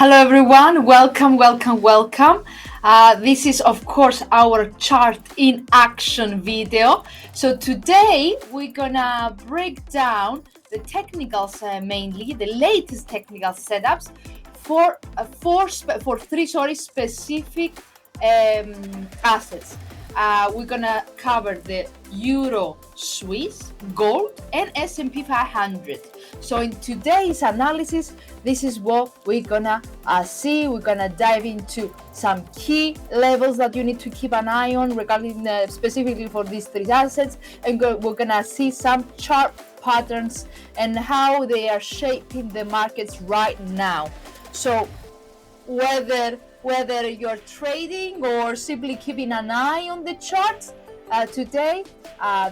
Hello everyone, welcome. This is of course our chart in action video. So today we're gonna break down the technicals, mainly the latest technical setups for three specific assets. We're gonna cover the Euro, Swiss, Gold, and S&P 500. So in today's analysis, this is what we're gonna see. We're gonna dive into some key levels that you need to keep an eye on regarding specifically for these three assets, and we're gonna see some chart patterns and how they are shaping the markets right now. So whether you're trading or simply keeping an eye on the charts, today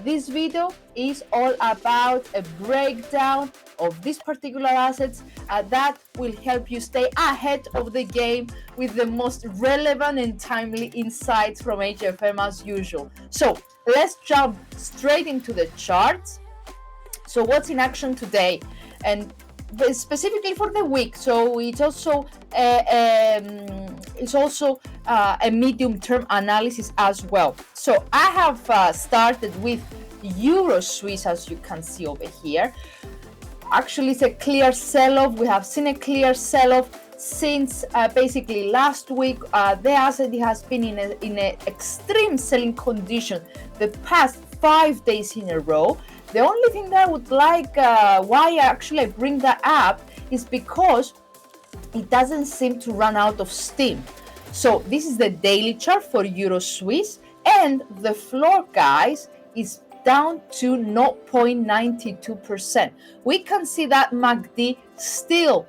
this video is all about a breakdown of these particular assets that will help you stay ahead of the game with the most relevant and timely insights from HFM as usual. So let's jump straight into the charts. So what's in action today, and specifically for the week? So it's also a medium-term analysis as well. So I have started with Euro Swiss, as you can see over here. Actually, it's a clear sell-off. We have seen a clear sell-off since basically last week. The asset has been in an extreme selling condition the past 5 days in a row. The only thing that I would like, why I bring that up, is because it doesn't seem to run out of steam. So this is the daily chart for Euro Swiss, and the floor, guys, is down to 0.92%. We can see that MACD still,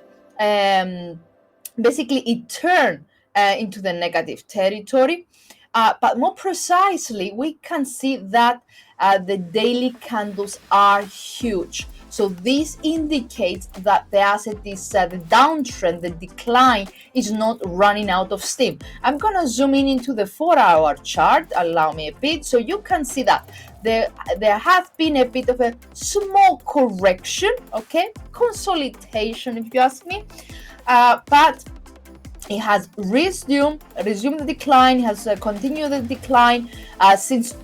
basically it turned into the negative territory. But more precisely, we can see that the daily candles are huge. So this indicates that the asset is the downtrend, the decline is not running out of steam. I'm gonna zoom in into the 4-hour chart. Allow me a bit, so you can see that there has been a bit of a small correction, okay, consolidation if you ask me, but it has resumed the decline, has continued the decline since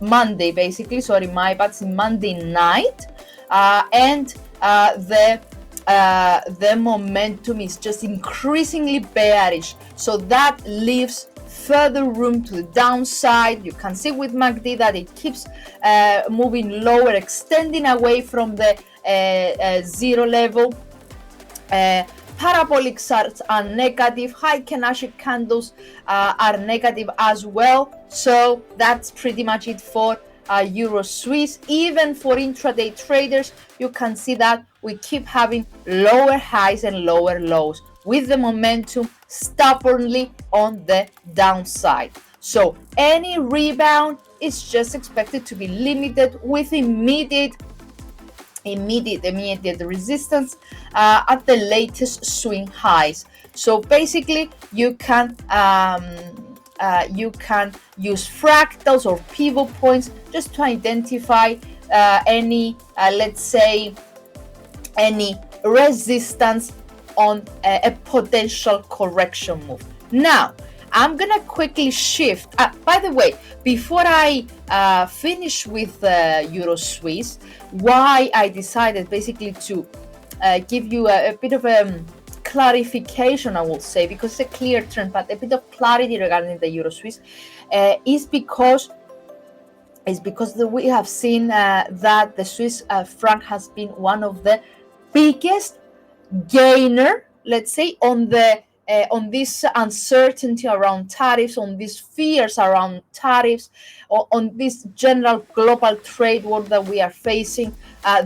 Monday, basically. Sorry, my bad, since Monday night, and the momentum is just increasingly bearish. So that leaves further room to the downside. You can see with MACD that it keeps moving lower, extending away from the zero level. Parabolic charts are negative. High Kenashi candles are negative as well. So that's pretty much it for Euro Swiss. Even for intraday traders, you can see that we keep having lower highs and lower lows, with the momentum stubbornly on the downside. So any rebound is just expected to be limited with immediate resistance at the latest swing highs. So basically you can use fractals or pivot points just to identify any let's say any resistance on a potential correction move. Now I'm gonna quickly shift. By the way, before I finish with Euro Swiss, why I decided basically to give you a bit of a clarification, I will say, because it's a clear trend, but a bit of clarity regarding the Euro Swiss, is because we have seen that the Swiss franc has been one of the biggest gainer, let's say, on this uncertainty around tariffs, on these fears around tariffs, or on this general global trade war that we are facing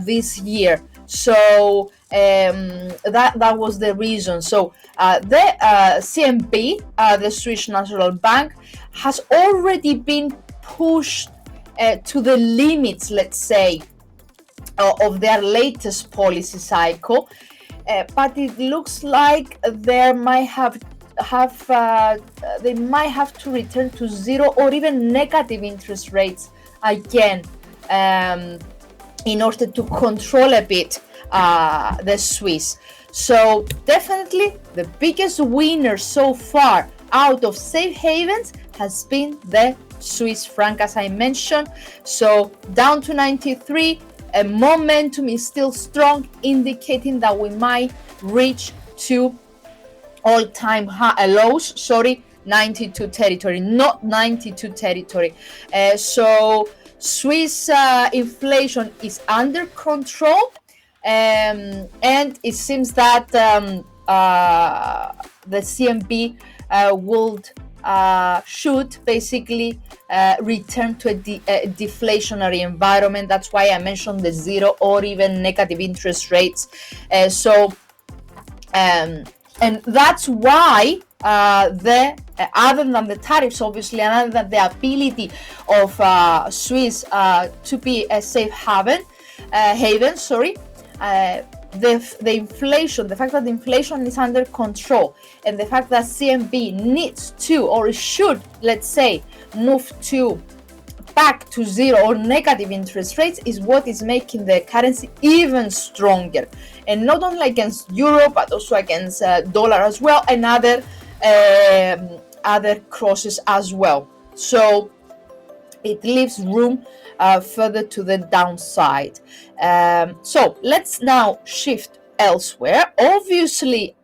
this year. So that was the reason. So the CNB, the Swiss National Bank, has already been pushed to the limits, let's say, of their latest policy cycle. But it looks like they might have to return to zero or even negative interest rates again, in order to control a bit the Swiss. So definitely the biggest winner so far out of safe havens has been the Swiss franc, as I mentioned. So down to 93, momentum is still strong, indicating that we might reach to all-time lows, 92 territory, not 92 territory. So Swiss inflation is under control, and it seems that the CMB should basically return to a deflationary environment. That's why I mentioned the zero or even negative interest rates. And that's why other than the tariffs, obviously, and other than the ability of Swiss to be a safe haven, the inflation, the fact that the inflation is under control, and the fact that CMB needs to, or should, let's say, move back to zero or negative interest rates is what is making the currency even stronger, and not only against euro but also against dollar as well, and other crosses as well. So it leaves room further to the downside. So let's now shift elsewhere. Obviously,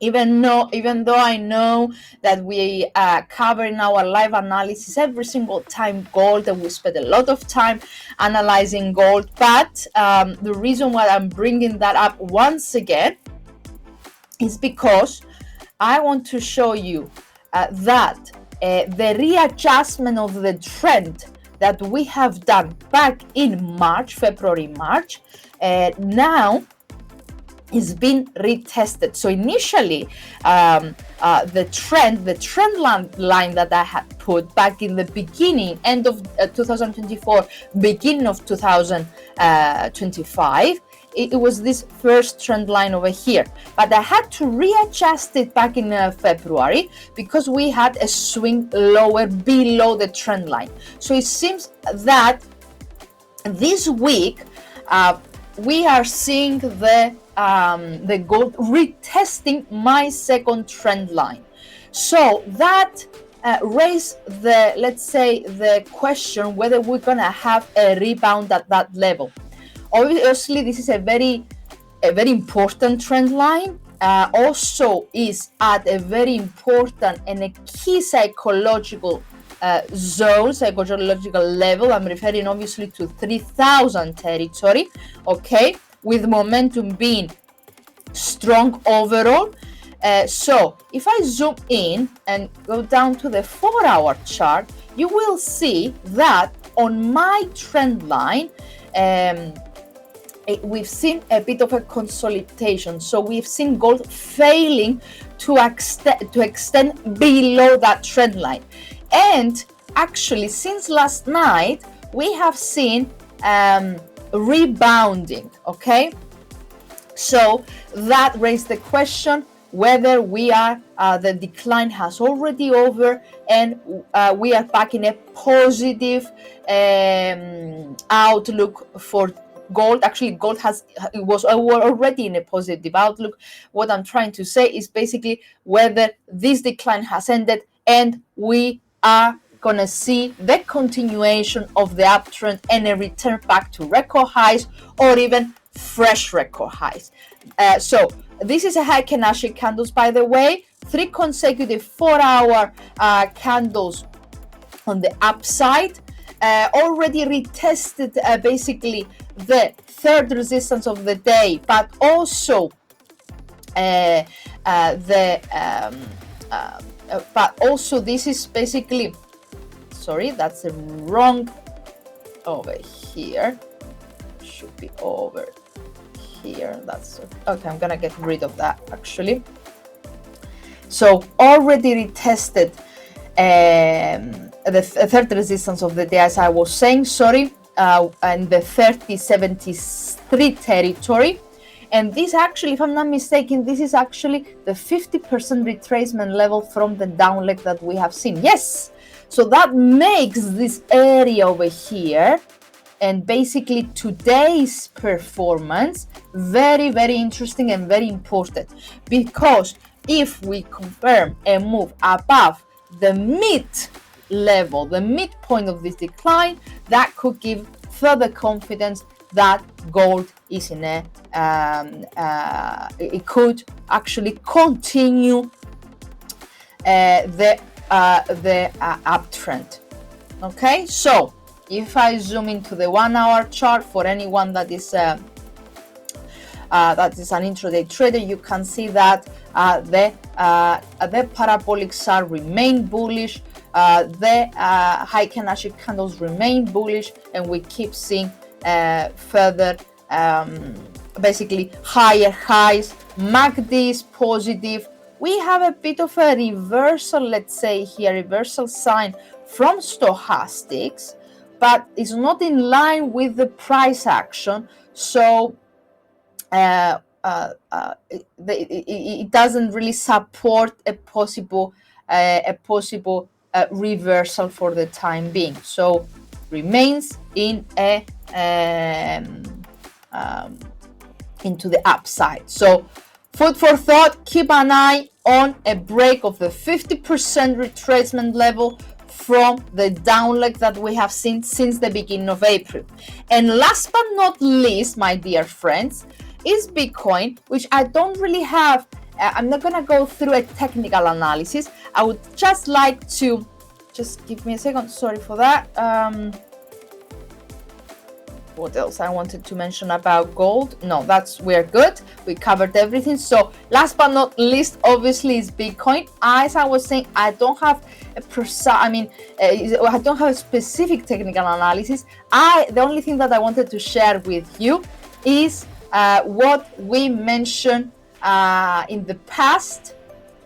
even though I know that we cover in our live analysis every single time gold, and we spend a lot of time analyzing gold, but the reason why I'm bringing that up once again is because I want to show you that the readjustment of the trend that we have done back in February, March, now is being retested. So initially, the trend line that I had put back in the beginning, end of 2024, beginning of 2025, it was this first trend line over here, but I had to readjust it back in February because we had a swing lower below the trend line. So it seems that this week we are seeing the gold retesting my second trend line. So that raised the question whether we're gonna have a rebound at that level. Obviously, this is a very important trend line. Also is at a very important and a key psychological psychological level. I'm referring obviously to 3,000 territory, okay, with momentum being strong overall. So if I zoom in and go down to the 4-hour chart, you will see that on my trend line, we've seen a bit of a consolidation. So we've seen gold failing to extend below that trend line. And actually, since last night, we have seen rebounding, okay? So that raised the question whether we are, the decline has already over and we are back in a positive outlook for gold. Actually, gold was already in a positive outlook. What I'm trying to say is basically whether this decline has ended and we are gonna see the continuation of the uptrend and a return back to record highs or even fresh record highs. So this is a Heiken Ashi candles, by the way, 3 consecutive 4-hour candles on the upside, already retested basically the third resistance of the day, but also this is basically, sorry, that's the wrong, over here, should be over here, that's okay. I'm gonna get rid of that actually. So already retested the third resistance of the day, as I was saying, sorry, and the 3073 territory. And this actually, if I'm not mistaken, this is actually the 50% retracement level from the down leg that we have seen. Yes, so that makes this area over here And basically today's performance, very, very interesting and very important, because if we confirm a move above the mid-level, the midpoint of this decline, that could give further confidence that gold is in a, it could actually continue the uptrend. Okay, so if I zoom into the 1 hour chart for anyone that is an intraday trader, you can see that the parabolic SAR remain bullish, the Heiken Ashi candles remain bullish, and we keep seeing further basically higher highs. MACD is positive. We have a bit of a reversal, let's say here, reversal sign from stochastics, but it's not in line with the price action, so it doesn't really support a possible reversal for the time being. So remains in a into the upside. So food for thought, keep an eye on a break of the 50% retracement level from the down leg that we have seen since the beginning of April. And last but not least, my dear friends, is Bitcoin, which I don't really have. I'm not going to go through a technical analysis. I would just like to, just give me a second, sorry for that. What else I wanted to mention about gold? No, we're good. We covered everything. So last but not least, obviously, is Bitcoin. As I was saying, I don't have a I don't have a specific technical analysis. The only thing that I wanted to share with you is what we mentioned in the past.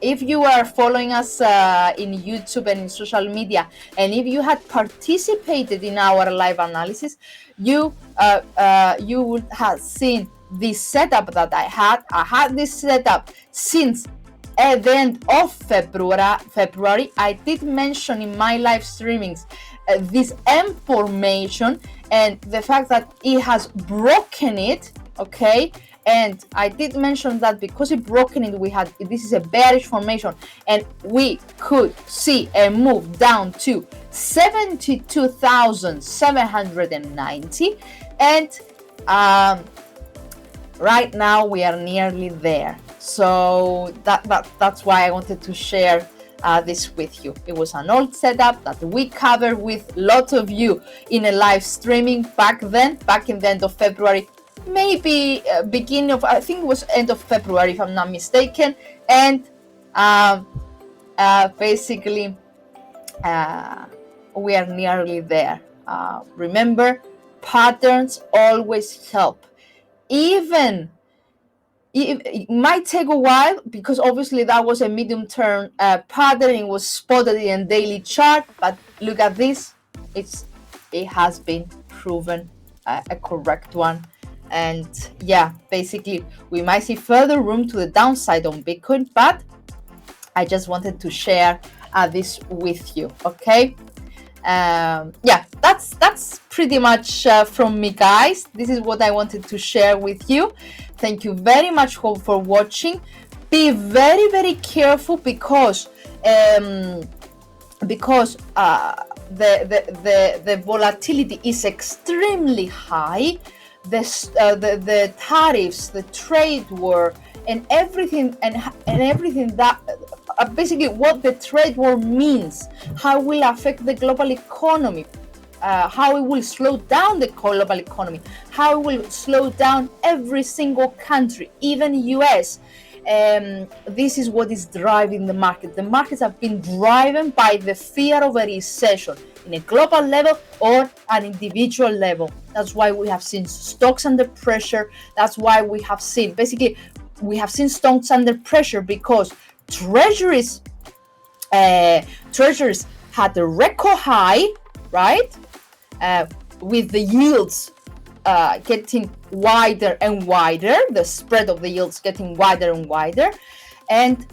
If you are following us in YouTube and in social media, and if you had participated in our live analysis, you would have seen this setup that I had. I had this setup since at the end of February. I did mention in my live streamings this M formation and the fact that it has broken it, okay? And I did mention that because it broken it, this is a bearish formation, and we could see a move down to 72,790, and right now we are nearly there. So that's why I wanted to share this with you. It was an old setup that we covered with lots of you in a live streaming back in the end of February. Maybe beginning of, I think it was end of February if I'm not mistaken, and basically we are nearly there. Remember, patterns always help. Even it might take a while, because obviously that was a medium-term pattern. It was spotted in a daily chart, but look at this. It has been proven a correct one. And yeah, basically we might see further room to the downside on Bitcoin, but I just wanted to share this with you. Okay, yeah, that's pretty much from me, guys. This is what I wanted to share with you. Thank you very much for watching. Be very, very careful, because the volatility is extremely high. The tariffs, the trade war, and everything that basically what the trade war means, how it will affect the global economy, how it will slow down the global economy, how it will slow down every single country, even US. This is what is driving the market. The markets have been driven by the fear of a recession in a global level or an individual level. That's why we have seen stocks under pressure. That's why we have seen stocks under pressure, because treasuries had a record high, right? With the yields getting wider and wider, the spread of the yields getting wider and wider, and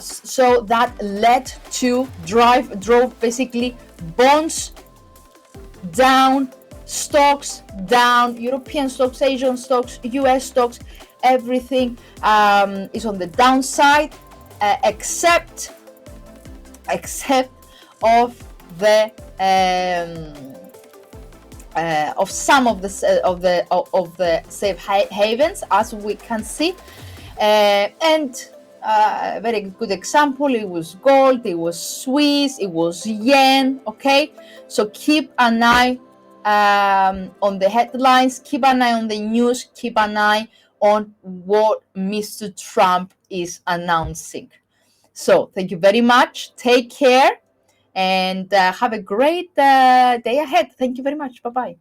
so that led to drove basically bonds down stocks down, European stocks, Asian stocks, US stocks, everything is on the downside, except of the of some of the safe havens, as we can see, and a very good example, it was gold, it was Swiss, it was yen. Okay, so keep an eye on the headlines, keep an eye on the news, keep an eye on what Mr. Trump is announcing. So thank you very much, take care, and have a great day ahead. Thank you very much. Bye-bye.